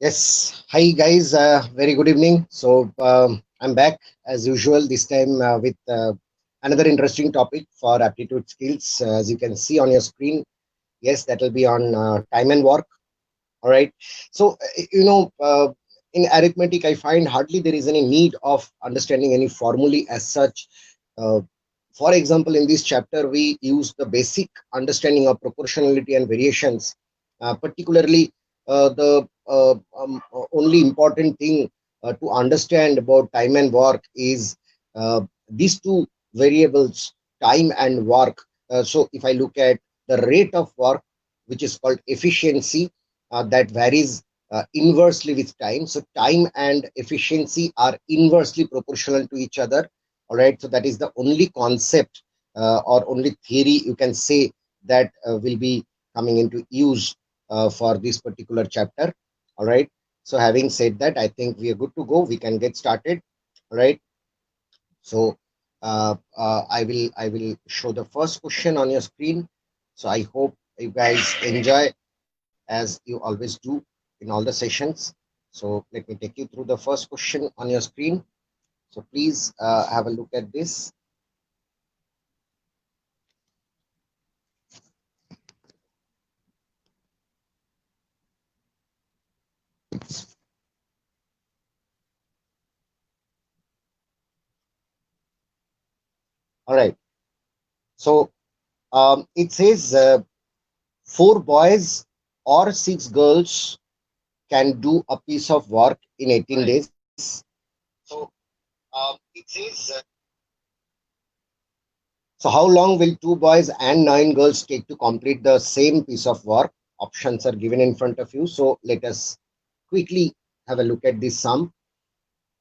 Yes. Hi, guys. Very good evening. I'm back as usual, this time with another interesting topic for aptitude skills. As you can see on your screen, yes, that will be on time and work. All right. So, in arithmetic, I find hardly there is any need of understanding any formulae as such. Uh, for example, in this chapter, we use the basic understanding of proportionality and variations, particularly the only important thing to understand about time and work is these two variables, time and work. So, if I look at the rate of work, which is called efficiency, that varies inversely with time. So time and efficiency are inversely proportional to each other. All right. So that is the only concept or only theory you can say that will be coming into use for this particular chapter. All right. So having said that, I think we are good to go. We can get started. All right. So I will show the first question on your screen. So I hope you guys enjoy as you always do in all the sessions. So let me take you through the first question on your screen. So please have a look at this. All right. So it says four boys or six girls can do a piece of work in 18 days. So it says so how long will two boys and nine girls take to complete the same piece of work? Options are given in front of you. So let us quickly have a look at this sum.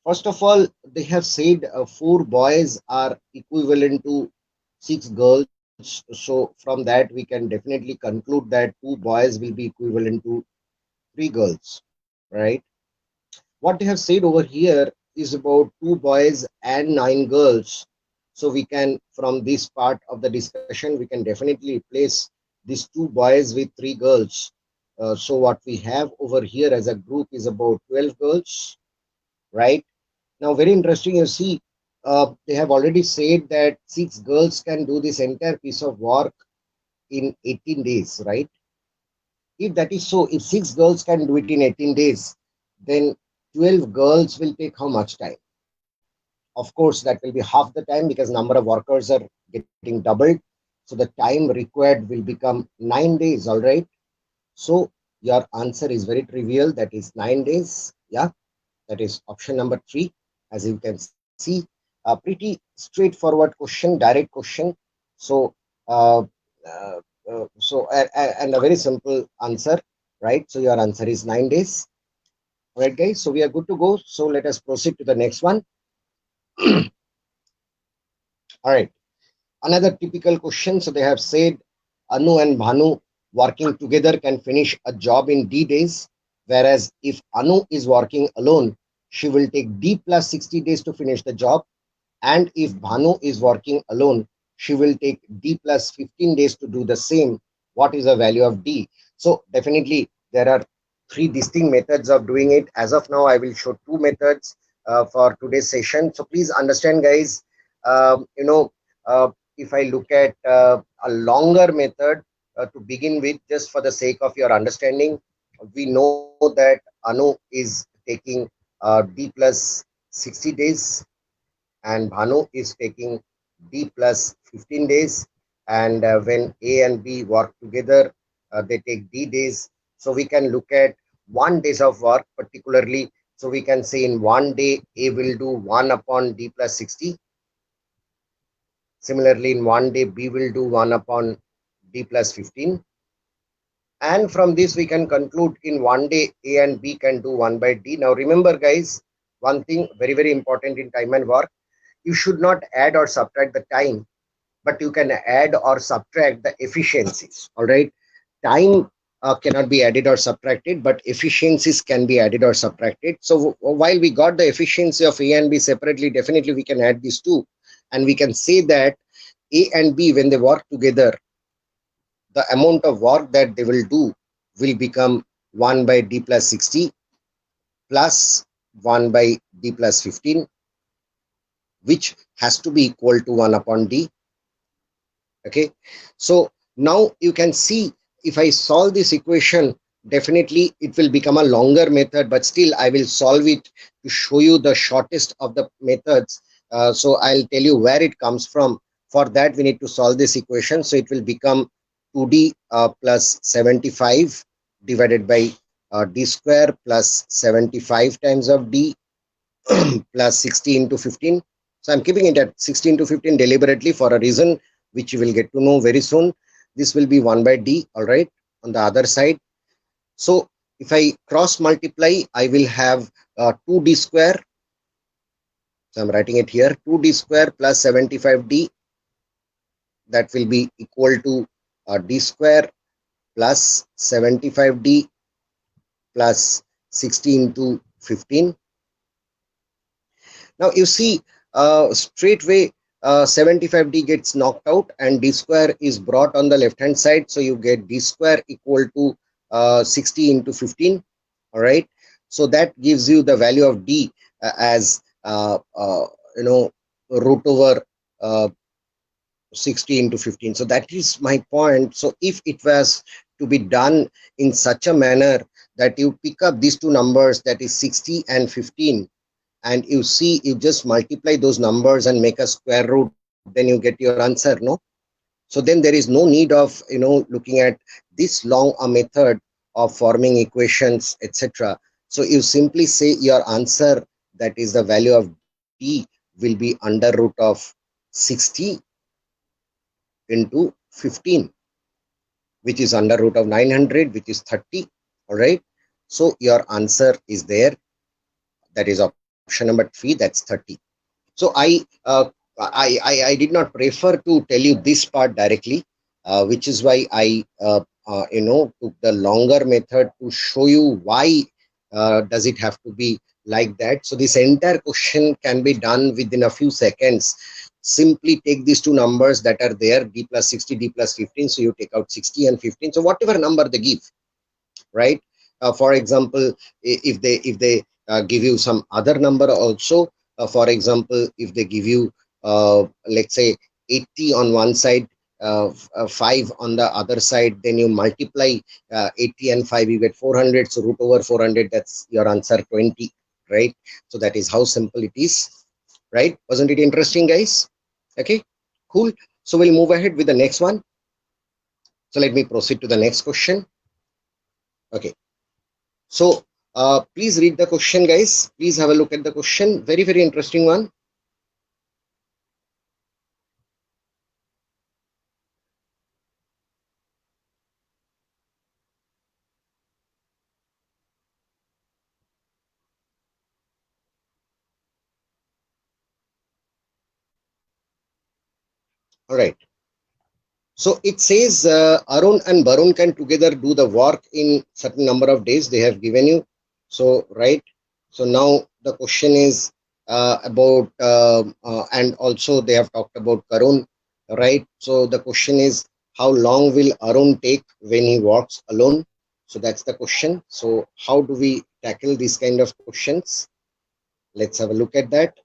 First of all, they have said four boys are equivalent to six girls. So from that, we can definitely conclude that two boys will be equivalent to three girls, right? What they have said over here is about two boys and nine girls. So we can, from this part of the discussion, we can definitely replace these two boys with three girls. So what we have over here as a group is about 12 girls, right? Now, very interesting, you see, they have already said that six girls can do this entire piece of work in 18 days, right? If that is so, if six girls can do it in 18 days, then 12 girls will take how much time? Of course, that will be half the time because number of workers are getting doubled. So the time required will become 9 days, all right? So your answer is very trivial. That is 9 days. Yeah, that is option number three. As you can see, a pretty straightforward question, direct question. So, uh, uh, and a very simple answer, right? So your answer is 9 days. All right, guys. So we are good to go. So let us proceed to the next one. All right. Another typical question. So they have said Anu and Bhanu working together can finish a job in D days, whereas if Anu is working alone, she will take D plus 60 days to finish the job. And if Bhanu is working alone, she will take D plus 15 days to do the same. What is the value of D? So definitely there are three distinct methods of doing it. As of now, I will show two methods for today's session. So please understand, guys, if I look at a longer method to begin with, just for the sake of your understanding, we know that Anu is taking D plus 60 days and Bhanu is taking D plus 15 days. And when A and B work together, they take D days. So we can look at 1 days of work particularly. So we can say in one day, A will do 1 upon D plus 60. Similarly, in one day, B will do 1 upon D plus 15. And from this, we can conclude in one day, A and B can do 1 by D. Now, remember, guys, one thing very, very important in time and work, you should not add or subtract the time, but you can add or subtract the efficiencies. All right. Time cannot be added or subtracted, but efficiencies can be added or subtracted. So while we got the efficiency of A and B separately, definitely we can add these two. And we can say that A and B, when they work together, the amount of work that they will do will become 1 by D plus 60. plus 1 by d plus 15, which has to be equal to 1 upon d. Okay, so now you can see, if I solve this equation, definitely it will become a longer method, but still I will solve it to show you the shortest of the methods. So I'll tell you where it comes from. For that, we need to solve this equation. So it will become 2d plus 75 divided by d square plus 75 times of d plus 60 into 15. So I'm keeping it at 60 into 15 deliberately for a reason which you will get to know very soon. This will be 1 by d, all right, on the other side. So if I cross multiply, I will have 2d square. So I'm writing it here, 2d square plus 75d. That will be equal to d square plus 75d plus 60 into 15. Now you see, straightway 75d gets knocked out and d square is brought on the left hand side. So you get d square equal to 60 into 15. All right. So that gives you the value of d as root over 60 into 15. So that is my point. So if it was to be done in such a manner that you pick up these two numbers, that is 60 and 15, and you see, you just multiply those numbers and make a square root, then you get your answer, no? So then there is no need of looking at this long a method of forming equations, etc. So you simply say your answer, that is the value of d, will be under root of 60 into 15, which is under root of 900, which is 30. All right, so your answer is there. That is option number 3, that's 30. So I did not prefer to tell you this part directly, which is why I took the longer method to show you why does it have to be like that. So this entire question can be done within a few seconds. Simply take these two numbers that are there, d plus 60, d plus 15. So you take out 60 and 15. So whatever number they give, right? For example, if they give you some other number also, for example, if they give you let's say 80 on one side, 5 on the other side, then you multiply 80 and 5, you get 400. So root over 400, that's your answer, 20, right? So that is how simple it is, right? Wasn't it interesting, guys? Okay, cool. So we'll move ahead with the next one. So let me proceed to the next question. Okay, so please read the question, guys. Please have a look at the question. Very, very interesting one. All right. So it says Arun and Barun can together do the work in certain number of days they have given you. So, right. So now the question is about, and also they have talked about Karun, right? So the question is, how long will Arun take when he works alone? So that's the question. So how do we tackle these kind of questions? Let's have a look at that.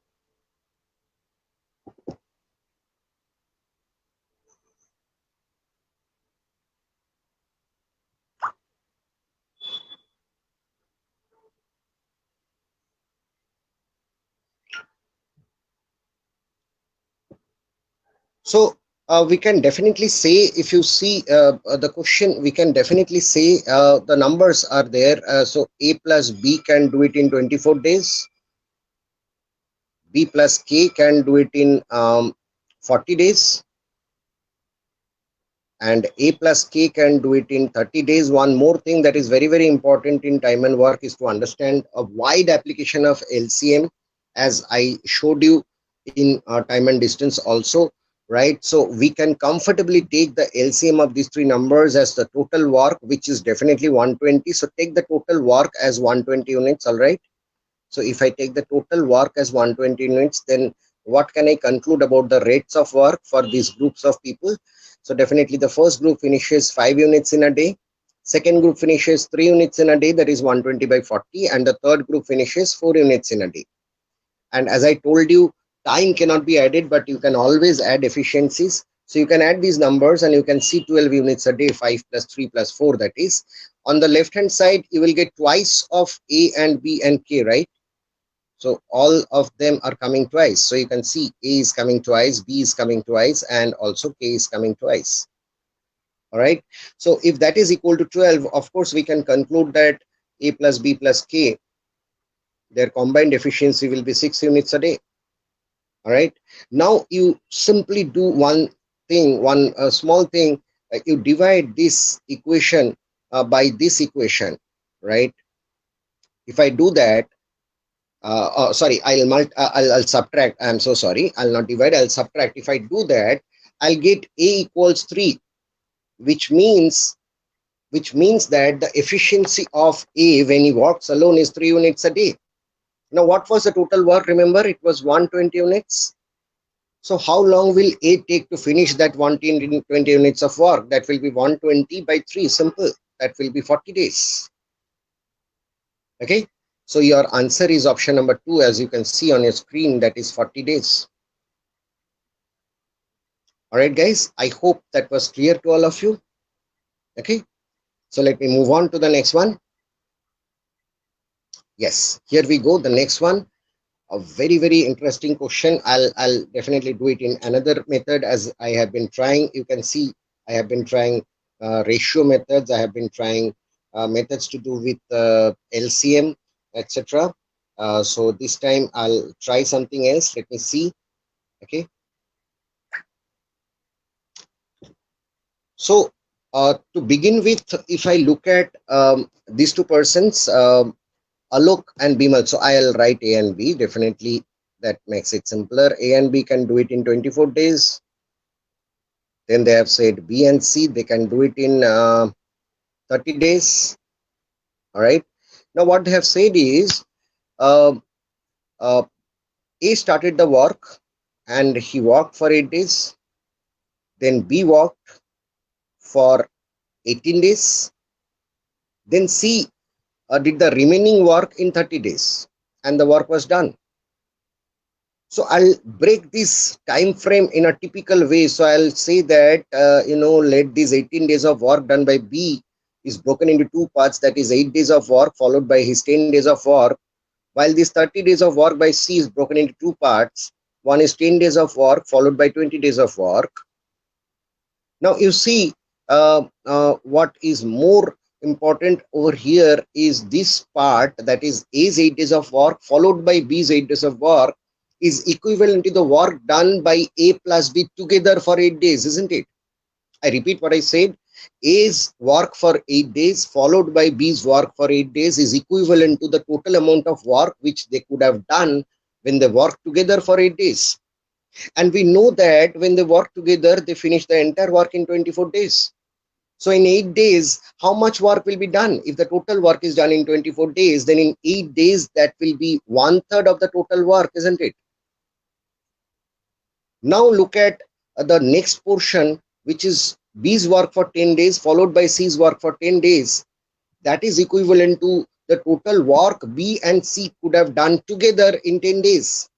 So we can definitely say, if you see the question, we can definitely say the numbers are there. So A plus B can do it in 24 days. B plus K can do it in 40 days. And A plus K can do it in 30 days. One more thing that is very, very important in time and work is to understand a wide application of LCM, as I showed you in time and distance also, right? So we can comfortably take the LCM of these three numbers as the total work, which is definitely 120. So take the total work as 120 units, all right? So if I take the total work as 120 units, then what can I conclude about the rates of work for these groups of people? So definitely the first group finishes 5 units in a day, Second group finishes 3 units in a day, that is 120 by 40, and the third group finishes 4 units in a day. And as I told you, time cannot be added, but you can always add efficiencies. So you can add these numbers and you can see 12 units a day, 5 plus 3 plus 4, that is. On the left hand side, you will get twice of A and B and K, right? So all of them are coming twice. So you can see A is coming twice, B is coming twice, and also K is coming twice. All right. So if that is equal to 12, of course, we can conclude that A plus B plus K, their combined efficiency will be 6 units a day. All right. Now you simply do one thing, one small thing. You divide this equation by this equation, right? If I do that, sorry, I'll subtract. I'm so sorry. I'll not divide. I'll subtract. If I do that, I'll get A equals 3, which means that the efficiency of A when he works alone is 3 units a day. Now, what was the total work? Remember, it was 120 units. So how long will A take to finish that 120 units of work? That will be 120 by 3, simple. That will be 40 days. Okay. So your answer is option number 2, as you can see on your screen, that is 40 days. All right, guys, I hope that was clear to all of you. Okay. So let me move on to the next one. Yes, here we go. The next one. A very, very interesting question. I'll definitely do it in another method as I have been trying. You can see I have been trying ratio methods. I have been trying methods to do with LCM, etc. So this time I'll try something else. Let me see. Okay. So to begin with, if I look at these two persons, Alok and Bimal. So I'll write A and B. Definitely that makes it simpler. A and B can do it in 24 days. Then they have said B and C, they can do it in 30 days. All right. Now what they have said is uh, A started the work and he worked for 8 days. Then B worked for 18 days. Then C did the remaining work in 30 days and the work was done. So I'll break this time frame in a typical way. So I'll say that, let these 18 days of work done by B is broken into 2 parts. That is 8 days of work followed by his 10 days of work. While this 30 days of work by C is broken into 2 parts. One is 10 days of work followed by 20 days of work. Now you see what is more important over here is this part, that is A's 8 days of work followed by B's 8 days of work is equivalent to the work done by A plus B together for 8 days, isn't it? I repeat what I said. A's work for 8 days followed by B's work for 8 days is equivalent to the total amount of work which they could have done when they worked together for 8 days. And we know that when they work together, they finish the entire work in 24 days. So in 8 days, how much work will be done? If the total work is done in 24 days, then in 8 days, that will be 1/3 of the total work, isn't it? Now look at the next portion, which is B's work for 10 days, followed by C's work for 10 days. That is equivalent to the total work B and C could have done together in 10 days.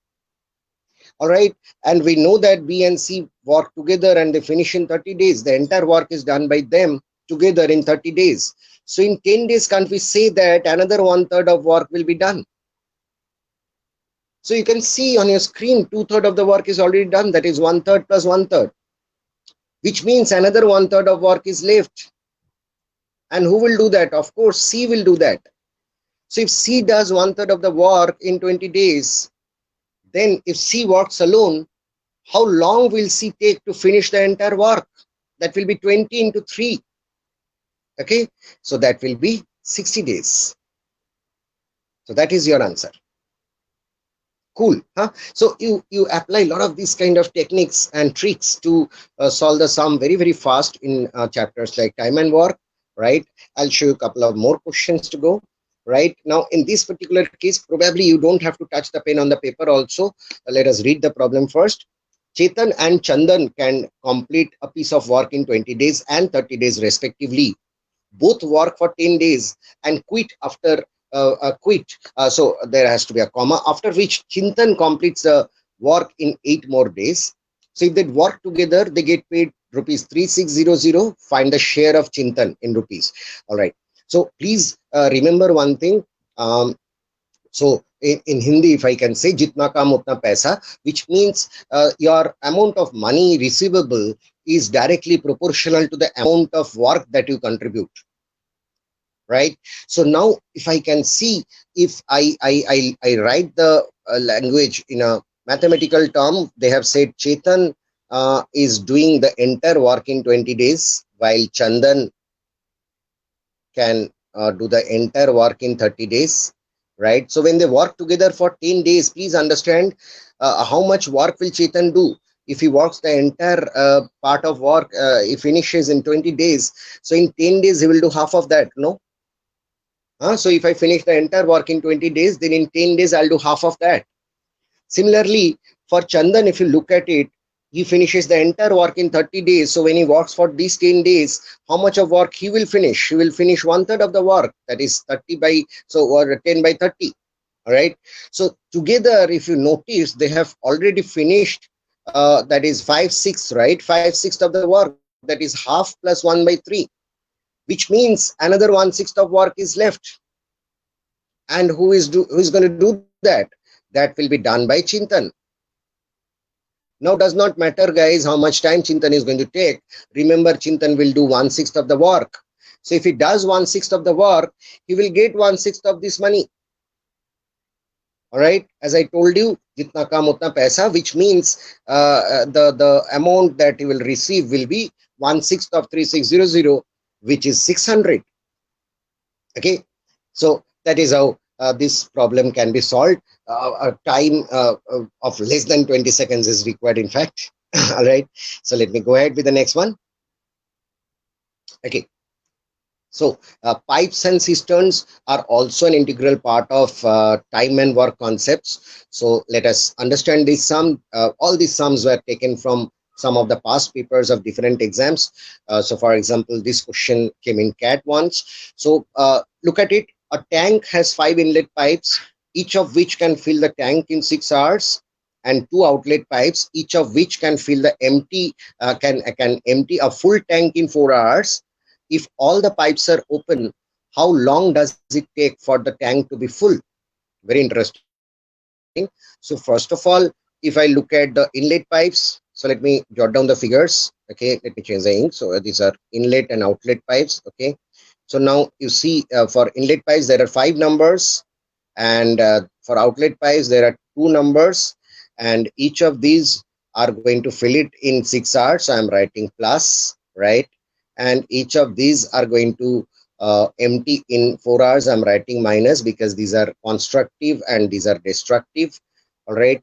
All right. And we know that B and C work together and they finish in 30 days. The entire work is done by them together in 30 days. So in 10 days, can't we say that another 1/3 of work will be done? So you can see on your screen, 2/3 of the work is already done. That is 1/3 plus 1/3, which means another 1/3 of work is left. And who will do that? Of course, C will do that. So if C does 1/3 of the work in 20 days, then if C works alone, how long will C take to finish the entire work? That will be 20 into 3. Okay, so that will be 60 days. So that is your answer. Cool, huh? So you apply a lot of these kind of techniques and tricks to solve the sum very, very fast in chapters like time and work, right? I'll show you a couple of more questions to go. Right now, in this particular case, probably you don't have to touch the pen on the paper also. Let us read the problem first. Chetan and Chandan can complete a piece of work in 20 days and 30 days respectively. both work for 10 days and quit after so there has to be a comma, after which Chintan completes the work in 8 more days. So if they work together, they get paid rupees 3600. Find the share of Chintan in rupees. All right. So please remember one thing. So in Hindi, if I can say, jitna kam utna paisa, which means your amount of money receivable is directly proportional to the amount of work that you contribute. Right. So now if I can see, if I write the language in a mathematical term, they have said Chetan is doing the entire work in 20 days, while Chandan can do the entire work in 30 days, right? So when they work together for 10 days, please understand how much work will Chetan do. If he works the entire part of work, he finishes in 20 days. So in 10 days, he will do half of that, no? So if I finish the entire work in 20 days, then in 10 days, I'll do half of that. Similarly, for Chandan, if you look at it, he finishes the entire work in 30 days. So when he works for these 10 days, how much of work he will finish? He will finish 1/3 of the work. That is 30 by, so or 10 by 30. All right. So together, if you notice, they have already finished, that is 5/6, right? 5/6 of the work. That is half plus 1/3, which means another 1/6 of work is left. And who is going to do that? That will be done by Chintan. Now does not matter, guys, how much time Chintan is going to take. Remember, Chintan will do 1/6 of the work. So if he does 1/6 of the work, he will get 1/6 of this money. All right, as I told you, jitna kam utna paisa, which means the amount that he will receive will be 1/6 of 3600, which is 600. Okay, so that is how this problem can be solved. A time of less than 20 seconds is required, in fact. All right, so let me go ahead with the next one. Okay, so pipes and cisterns are also an integral part of time and work concepts. So let us understand this sum. All these sums were taken from some of the past papers of different exams. So for example, this question came in CAT once. So look at it. A tank has 5 inlet pipes, each of which can fill the tank in 6 hours, and 2 outlet pipes, each of which can fill the can empty a full tank in 4 hours. If all the pipes are open, how long does it take for the tank to be full? Very interesting. So first of all, if I look at the inlet pipes, so let me jot down the figures. Okay, let me change the ink. So these are inlet and outlet pipes. Okay, so now you see for inlet pipes there are 5 numbers, and for outlet pipes there are 2 numbers, and each of these are going to fill it in 6 hours. So I'm writing plus, right? And each of these are going to empty in 4 hours. I'm writing minus because these are constructive and these are destructive. All right,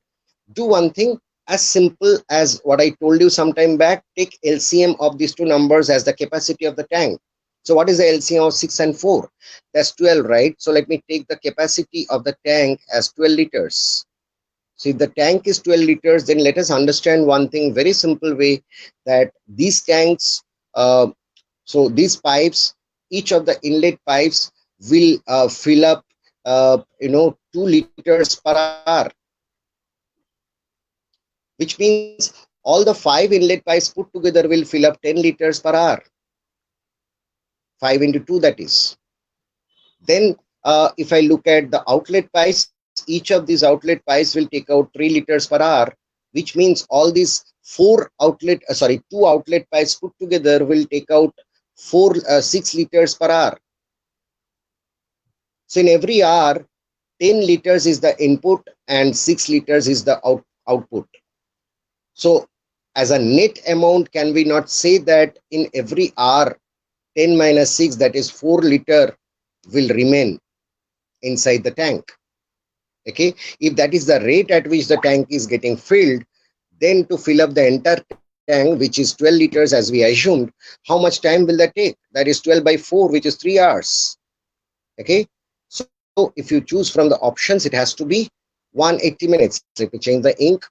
do one thing as simple as what I told you some time back. Take LCM of these 2 numbers as the capacity of the tank. So what is the LCM of 6 and 4? That's 12, right? So let me take the capacity of the tank as 12 liters. So if the tank is 12 liters, then let us understand one thing, very simple way, that these tanks, so these pipes, each of the inlet pipes will fill up, 2 liters per hour, which means all the 5 inlet pipes put together will fill up 10 liters per hour. 5 into 2, that is. Then if I look at the outlet pipes, each of these outlet pipes will take out 3 liters per hour, which means all these 2 outlet pipes put together will take out 6 liters per hour. So in every hour, 10 liters is the input and 6 liters is the output. So as a net amount, can we not say that in every hour, 10 minus 6, that is 4 liter, will remain inside the tank? Okay, if that is the rate at which the tank is getting filled, then to fill up the entire tank, which is 12 liters as we assumed, how much time will that take? That is 12 by 4, which is 3 hours. Okay, so if you choose from the options, it has to be 180 minutes. Let me change the ink.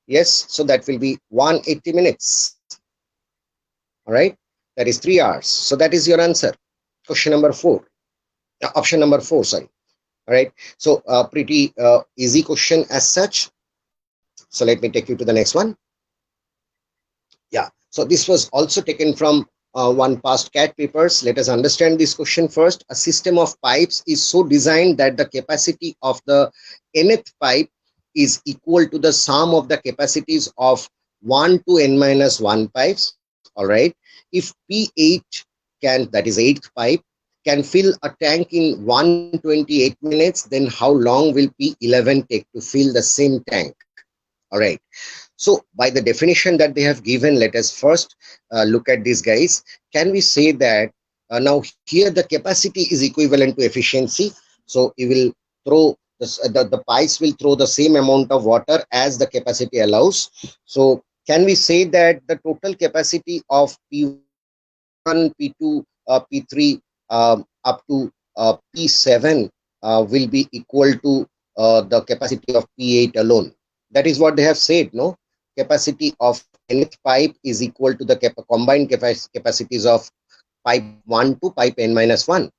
Yes, so that will be 180 minutes. All right, that is 3 hours. So that is your answer. Question number 4, option number 4, sorry. All right, so pretty easy question as such. So let me take you to the next one. Yeah, so this was also taken from one past CAT papers. Let us understand this question first. A system of pipes is so designed that the capacity of the nth pipe is equal to the sum of the capacities of 1 to n minus 1 pipes. All right, if P8 can, that is 8th pipe, can fill a tank in 128 minutes, then how long will P11 take to fill the same tank? All right, so by the definition that they have given, let us first look at these guys. Can we say that now here the capacity is equivalent to efficiency? So you will throw the pipes will throw the same amount of water as the capacity allows. So can we say that the total capacity of P1, P2, P3 up to P7 will be equal to the capacity of P8 alone? That is what they have said, no? Capacity of nth pipe is equal to the combined capacities of pipe 1 to pipe n minus 1.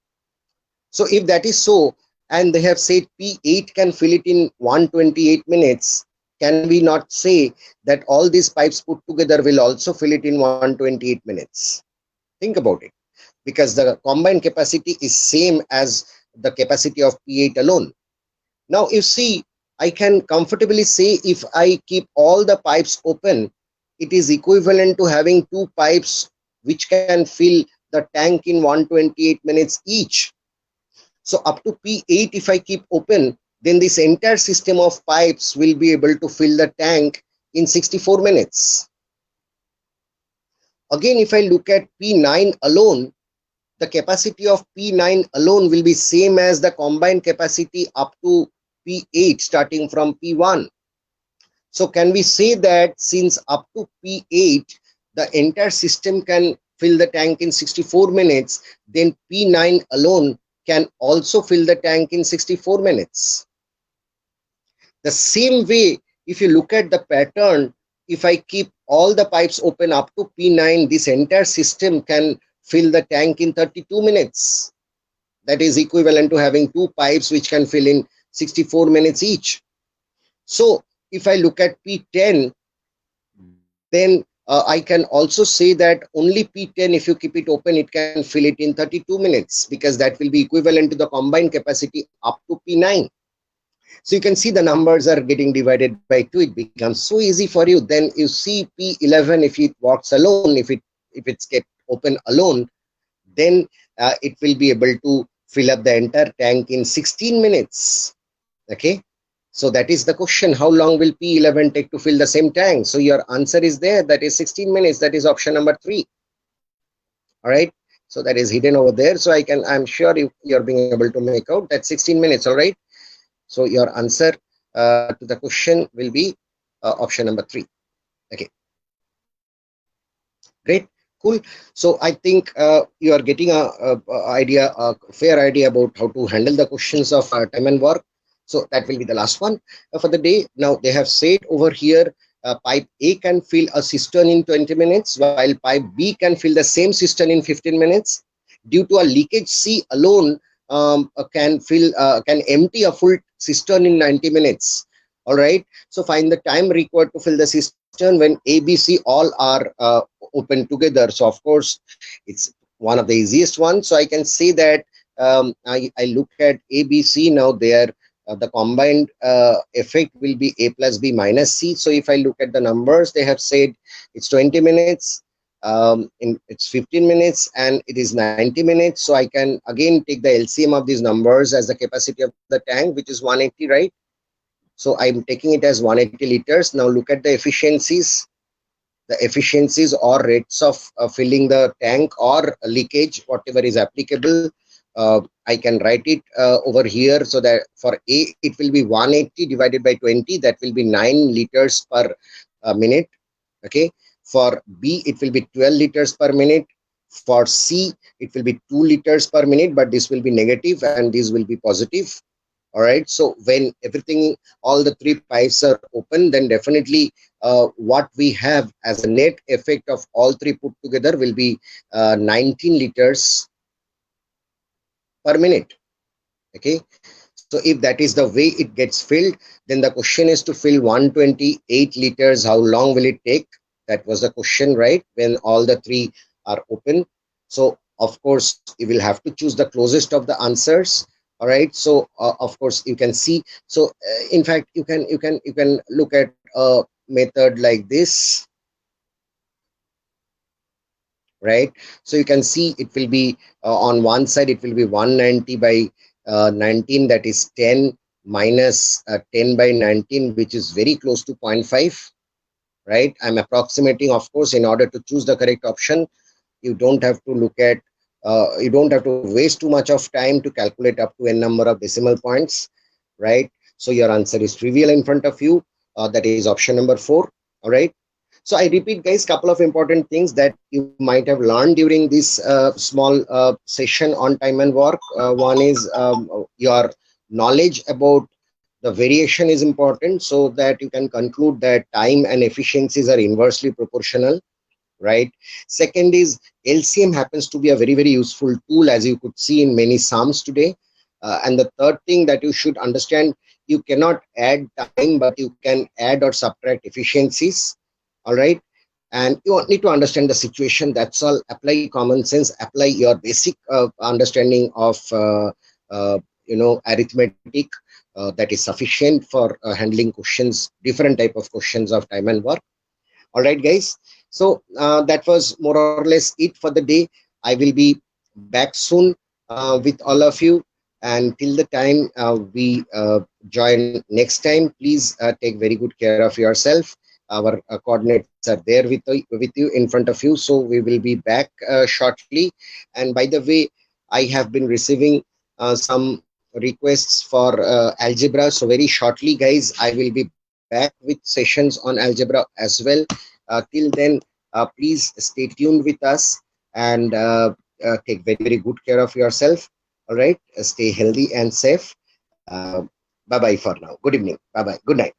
So if that is so, and they have said P8 can fill it in 128 minutes, can we not say that all these pipes put together will also fill it in 128 minutes? Think about it, because the combined capacity is same as the capacity of P8 alone. Now you see, I can comfortably say if I keep all the pipes open, it is equivalent to having two pipes which can fill the tank in 128 minutes each. So up to P8 if I keep open, then this entire system of pipes will be able to fill the tank in 64 minutes. Again, if I look at P9 alone, the capacity of P9 alone will be same as the combined capacity up to P8 starting from P1. So can we say that since up to P8 the entire system can fill the tank in 64 minutes, then P9 alone can also fill the tank in 64 minutes. The same way, if you look at the pattern, if I keep all the pipes open up to P9, this entire system can fill the tank in 32 minutes. That is equivalent to having two pipes which can fill in 64 minutes each. So if I look at P10, then I can also say that only P10, if you keep it open, it can fill it in 32 minutes, because that will be equivalent to the combined capacity up to P9. So you can see the numbers are getting divided by 2. It becomes so easy for you. Then you see P11, if it works alone, if it's kept open alone, then it will be able to fill up the entire tank in 16 minutes. Okay, so that is the question. How long will P11 take to fill the same tank? So your answer is there. That is 16 minutes. That is option number 3. All right. So that is hidden over there. So I'm sure you're being able to make out that 16 minutes. All right. So your answer to the question will be option number 3. Okay. Great. Cool. So I think you are getting a fair idea about how to handle the questions of time and work. So that will be the last one for the day. Now they have said over here, pipe A can fill a cistern in 20 minutes, while pipe B can fill the same cistern in 15 minutes. Due to a leakage, C alone can empty a full cistern in 90 minutes. All right. So find the time required to fill the cistern when A, B, C all are open together. So of course it's one of the easiest ones. So I can say that I look at A, B, C. Now there the combined effect will be A plus B minus C. So if I look at the numbers, they have said it's 20 minutes, it's 15 minutes, and it is 90 minutes. So I can again take the LCM of these numbers as the capacity of the tank, which is 180, right? So I'm taking it as 180 liters. Now look at the efficiencies. The efficiencies or rates of filling the tank or leakage, whatever is applicable. I can write it over here, so that for A it will be 180 divided by 20, that will be 9 liters per minute. Okay, for B it will be 12 liters per minute. For C it will be 2 liters per minute, but this will be negative and this will be positive. All right, so when everything, all the 3 pipes are open, then definitely what we have as a net effect of all 3 put together will be 19 liters per minute. Okay, so if that is the way it gets filled, then the question is to fill 128 liters. How long will it take? That was the question, right? When all the three are open. So of course you will have to choose the closest of the answers. All right. So of course you can see. So in fact, you can look at a method like this, right? So you can see it will be on one side it will be 190 by 19, that is 10 minus 10 by 19, which is very close to 0.5, right? I'm approximating, of course. In order to choose the correct option, you don't have to look at you don't have to waste too much of time to calculate up to n number of decimal points, right? So your answer is trivial in front of you. That is option number 4. All right. So I repeat, guys, couple of important things that you might have learned during this small session on time and work. One is your knowledge about the variation is important, so that you can conclude that time and efficiencies are inversely proportional, right? Second is LCM happens to be a very useful tool, as you could see in many sums today. And the third thing that you should understand, you cannot add time, but you can add or subtract efficiencies. All right. And you need to understand the situation. That's all. Apply common sense, apply your basic understanding of arithmetic. That is sufficient for handling questions, different type of questions of time and work. All right, guys. So that was more or less it for the day. I will be back soon with all of you. And till the time we join next time, please take very good care of yourself. Our coordinates are there with you in front of you. So we will be back shortly. And by the way, I have been receiving some requests for algebra. So very shortly, guys, I will be back with sessions on algebra as well. Till then, please stay tuned with us, and take very good care of yourself. All right. Stay healthy and safe. Bye bye for now. Good evening. Bye bye. Good night.